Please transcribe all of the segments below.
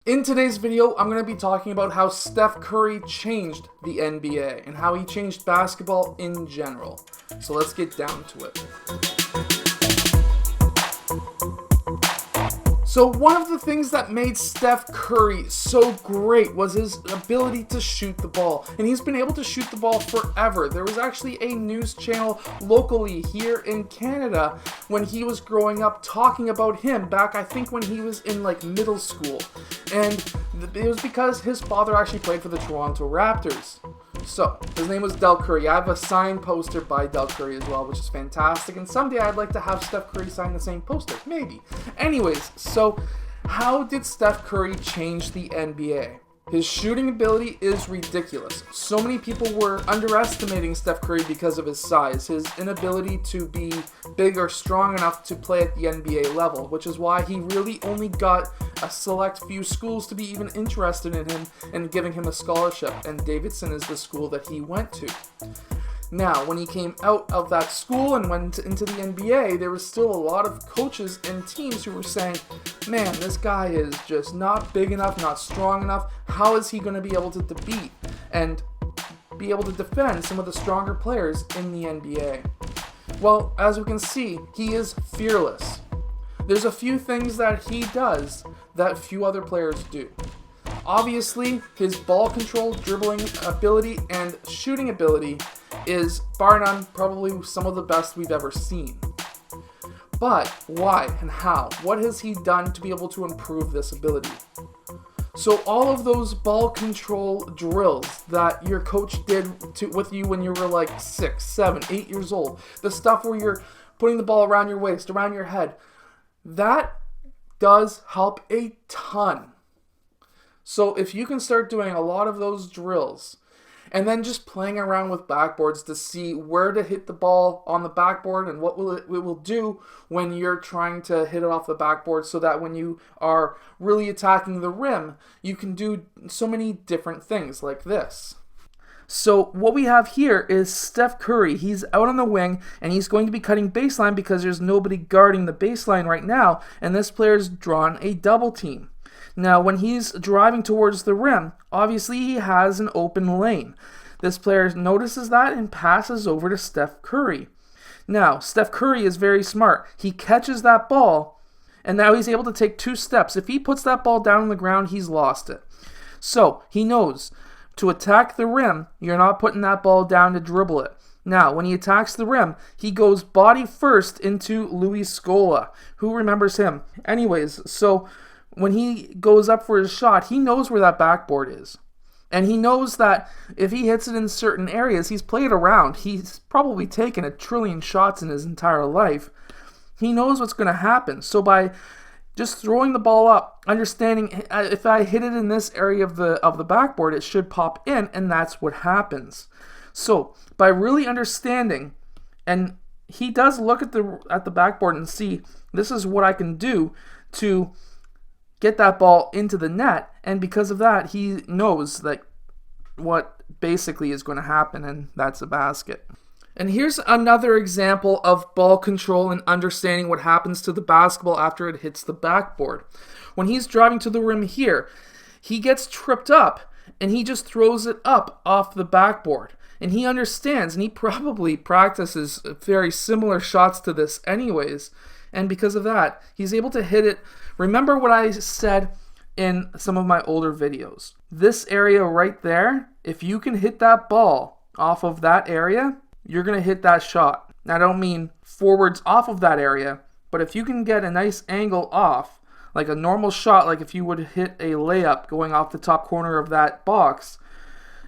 In today's video, I'm going to be talking about how Steph Curry changed the NBA and how he changed basketball in general. So let's get down to it. So one of the things that made Steph Curry so great was his ability to shoot the ball. And he's been able to shoot the ball forever. There was actually a news channel locally here in Canada when he was growing up talking about him back, I think, when he was in like middle school. And it was because his father actually played for the Toronto Raptors. So, his name was Del Curry. I have a signed poster by Del Curry as well, which is fantastic. And someday I'd like to have Steph Curry sign the same poster. Maybe. Anyways, so how did Steph Curry change the NBA? His shooting ability is ridiculous. So many people were underestimating Steph Curry because of his size, his inability to be big or strong enough to play at the NBA level, which is why he really only got a select few schools to be even interested in him and giving him a scholarship, and Davidson is the school that he went to. Now, when he came out of that school and went into the NBA, there was still a lot of coaches and teams who were saying, man, this guy is just not big enough, not strong enough. How is he going to be able to beat and be able to defend some of the stronger players in the NBA? Well, as we can see, he is fearless. There's a few things that he does that few other players do. Obviously, his ball control, dribbling ability, and shooting ability is, bar none, probably some of the best we've ever seen. But why and how? What has he done to be able to improve this ability? So all of those ball control drills that your coach did with you when you were like 6, 7, 8 years old, the stuff where you're putting the ball around your waist, around your head, that does help a ton. So if you can start doing a lot of those drills and then just playing around with backboards to see where to hit the ball on the backboard and what it will do when you're trying to hit it off the backboard, so that when you are really attacking the rim, you can do so many different things like this. So what we have here is Steph Curry. He's out on the wing and he's going to be cutting baseline because there's nobody guarding the baseline right now, and this player's drawn a double team. Now, when he's driving towards the rim, obviously he has an open lane. This player notices that and passes over to Steph Curry. Now, Steph Curry is very smart. He catches that ball, and now he's able to take 2 steps. If he puts that ball down on the ground, he's lost it. So, he knows to attack the rim, you're not putting that ball down to dribble it. Now, when he attacks the rim, he goes body first into Luis Scola. Who remembers him? Anyways, so when he goes up for his shot, he knows where that backboard is. And he knows that if he hits it in certain areas, he's played around. He's probably taken 1 trillion shots in his entire life. He knows what's going to happen. So by just throwing the ball up, understanding if I hit it in this area of the backboard, it should pop in, and that's what happens. So by really understanding, and he does look at the backboard and see, this is what I can do to get that ball into the net, and because of that, he knows that what basically is going to happen, and that's a basket. And here's another example of ball control and understanding what happens to the basketball after it hits the backboard. When he's driving to the rim here, he gets tripped up, and he just throws it up off the backboard. And he understands, and he probably practices very similar shots to this anyways, and because of that, he's able to hit it. Remember what I said in some of my older videos. This area right there, if you can hit that ball off of that area, you're going to hit that shot. Now, I don't mean forwards off of that area, but if you can get a nice angle off, like a normal shot, like if you would hit a layup going off the top corner of that box,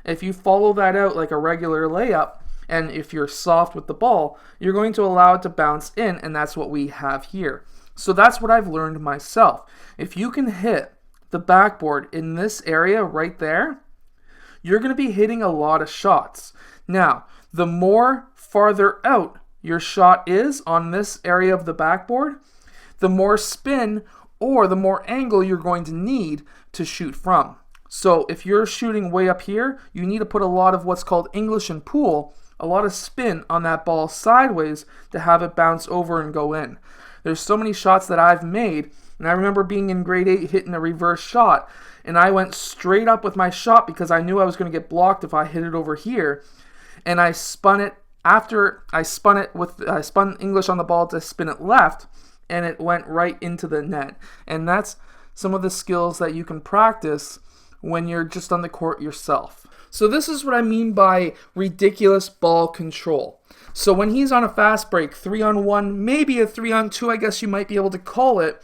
if you follow that out like a regular layup, and if you're soft with the ball, you're going to allow it to bounce in, and that's what we have here. So that's what I've learned myself. If you can hit the backboard in this area right there, you're going to be hitting a lot of shots. Now, the more farther out your shot is on this area of the backboard, the more spin or the more angle you're going to need to shoot from. So if you're shooting way up here, you need to put a lot of what's called English and pool, a lot of spin on that ball sideways to have it bounce over and go in. There's so many shots that I've made And I remember being in grade 8 hitting a reverse shot, and I went straight up with my shot because I knew I was going to get blocked if I hit it over here. And I spun it after I spun English on the ball to spin it left, and it went right into the net. And that's some of the skills that you can practice when you're just on the court yourself. So this is what I mean by ridiculous ball control. So when he's on a fast break, 3-on-1, maybe a 3-on-2, I guess you might be able to call it,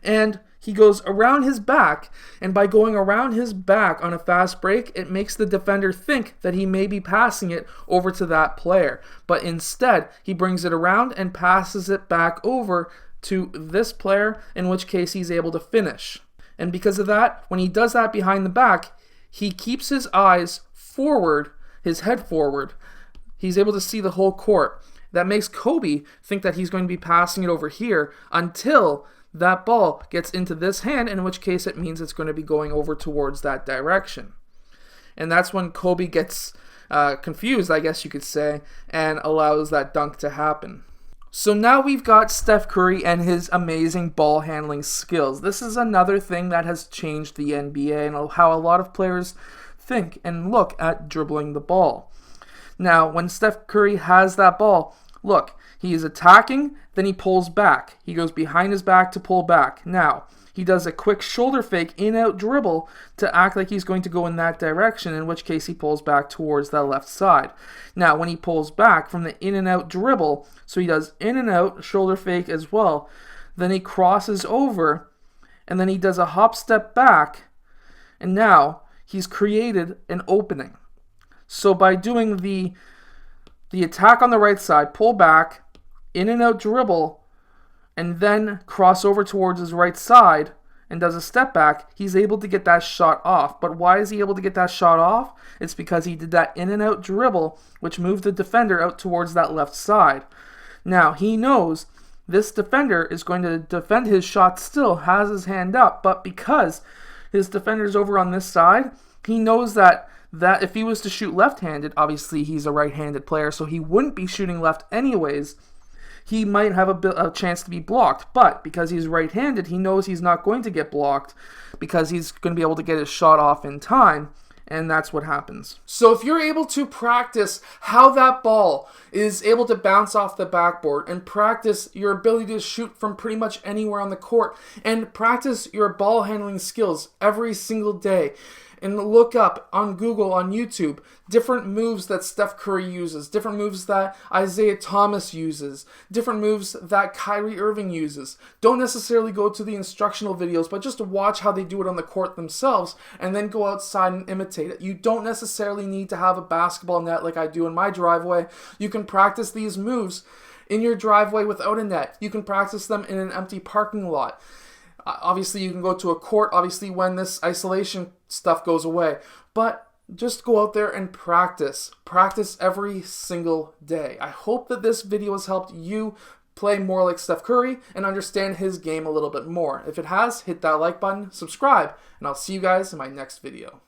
and he goes around his back, and by going around his back on a fast break, it makes the defender think that he may be passing it over to that player. But instead, he brings it around and passes it back over to this player, in which case he's able to finish. And because of that, when he does that behind the back, he keeps his eyes forward, his head forward. He's able to see the whole court. That makes Kobe think that he's going to be passing it over here until that ball gets into this hand, in which case it means it's going to be going over towards that direction. And that's when Kobe gets confused, I guess you could say, and allows that dunk to happen. So now we've got Steph Curry and his amazing ball handling skills. This is another thing that has changed the NBA and how a lot of players think and look at dribbling the ball. Now, when Steph Curry has that ball, look, he is attacking, then he pulls back. He goes behind his back to pull back. Now, he does a quick shoulder fake in-out dribble to act like he's going to go in that direction, in which case he pulls back towards that left side. Now, when he pulls back from the in and out dribble, so he does in and out shoulder fake as well, then he crosses over, and then he does a hop step back, and now he's created an opening. So by doing the attack on the right side, pull back, in and out dribble, and then cross over towards his right side and does a step back, he's able to get that shot off. But why is he able to get that shot off? It's because he did that in and out dribble, which moved the defender out towards that left side. Now, he knows this defender is going to defend his shot still, has his hand up, but because his defender's over on this side, he knows that if he was to shoot left-handed, obviously he's a right-handed player, so he wouldn't be shooting left anyways. He might have a chance to be blocked, but because he's right-handed, he knows he's not going to get blocked because he's going to be able to get his shot off in time, and that's what happens. So if you're able to practice how that ball is able to bounce off the backboard and practice your ability to shoot from pretty much anywhere on the court and practice your ball handling skills every single day, and look up on Google, on YouTube, different moves that Steph Curry uses, different moves that Isaiah Thomas uses, different moves that Kyrie Irving uses. Don't necessarily go to the instructional videos, but just watch how they do it on the court themselves, and then go outside and imitate it. You don't necessarily need to have a basketball net like I do in my driveway. You can practice these moves in your driveway without a net. You can practice them in an empty parking lot. Obviously, you can go to a court, obviously, when this isolation stuff goes away. But just go out there and practice. Practice every single day. I hope that this video has helped you play more like Steph Curry and understand his game a little bit more. If it has, hit that like button, subscribe, and I'll see you guys in my next video.